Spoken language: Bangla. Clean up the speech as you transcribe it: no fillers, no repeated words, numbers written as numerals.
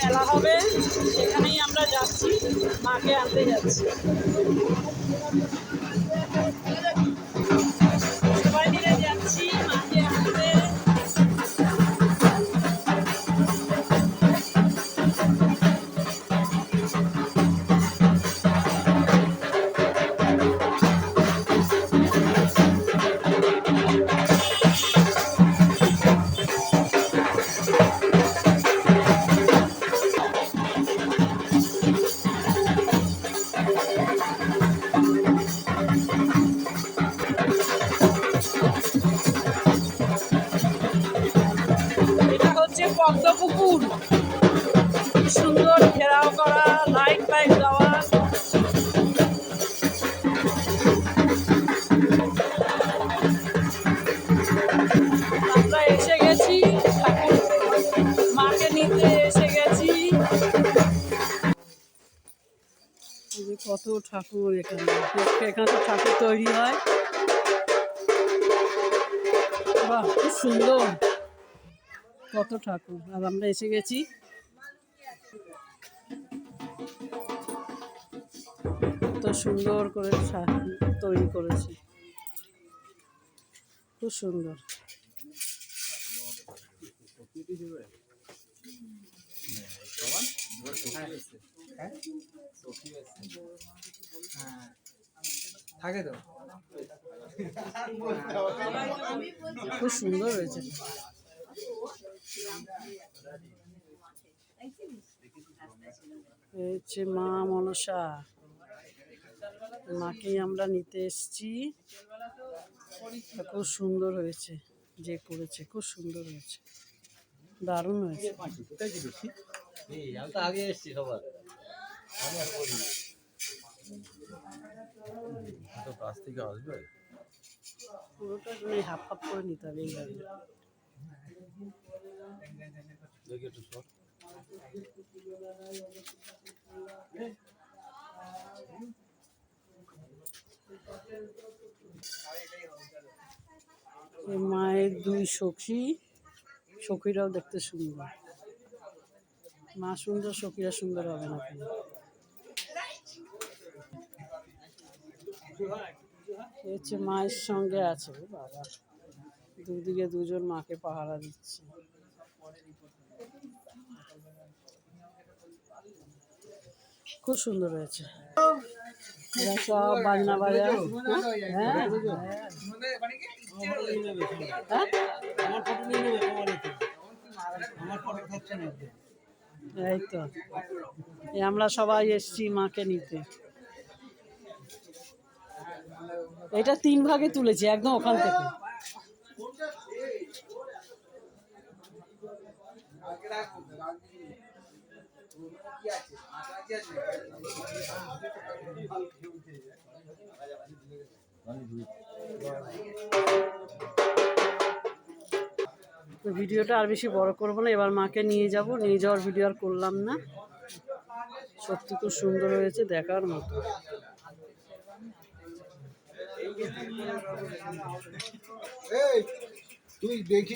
মেলা হবে, সেখানেই আমরা যাচ্ছি, মাকে আনতে যাচ্ছি। সবাই মিলে যাচ্ছি মাকে আনতে। পদ্মপুকুর, সুন্দর ঘেরাও করা, লাইট ফাইট দেওয়া। আমরা এসে গেছি, মাকে নিতে এসে গেছি। কত ঠাকুর এখানে, এখানে তো ঠাকুর তৈরি হয়। বাহ, খুব সুন্দর, কত ঠাকুর। আর আমরা এসে গেছি। কত সুন্দর করে তৈরি করেছে, খুব সুন্দর। থাকে তো খুব সুন্দর হয়েছে। হচ্ছে মা মনসা, মাকেই আমরা নিতে এসছি। খুব সুন্দর হয়েছে, যে করেছে খুব সুন্দর হয়েছে, দারুণ হয়েছে। আমি তো আগে এসছি সবার, কাছ থেকে আসবে পুরোটা হাফ হাফ করে নিতে হবে এইভাবে। মায়ের দুই সখী, সখীরাও দেখতে সুন্দর। মা সুন্দর, সখীরা সুন্দর হবে না কেন? হচ্ছে মায়ের সঙ্গে আছে বাবা, দুদিকে দুজন মাকে পাহারা দিচ্ছে। খুব সুন্দর হয়েছে, সব বাজনা বাজা। হ্যাঁ, এই তো আমরা সবাই এসছি মাকে নিতে। এটা 3 ভাগে তুলেছি, একদম ওখান থেকে। তো ভিডিওটা আর বেশি বড় করবো না, এবার মাকে নিয়ে যাব। নিয়ে যাওয়ার ভিডিও আর করলাম না। সত্যি খুব সুন্দর হয়েছে, দেখার মতো। তুই দেখি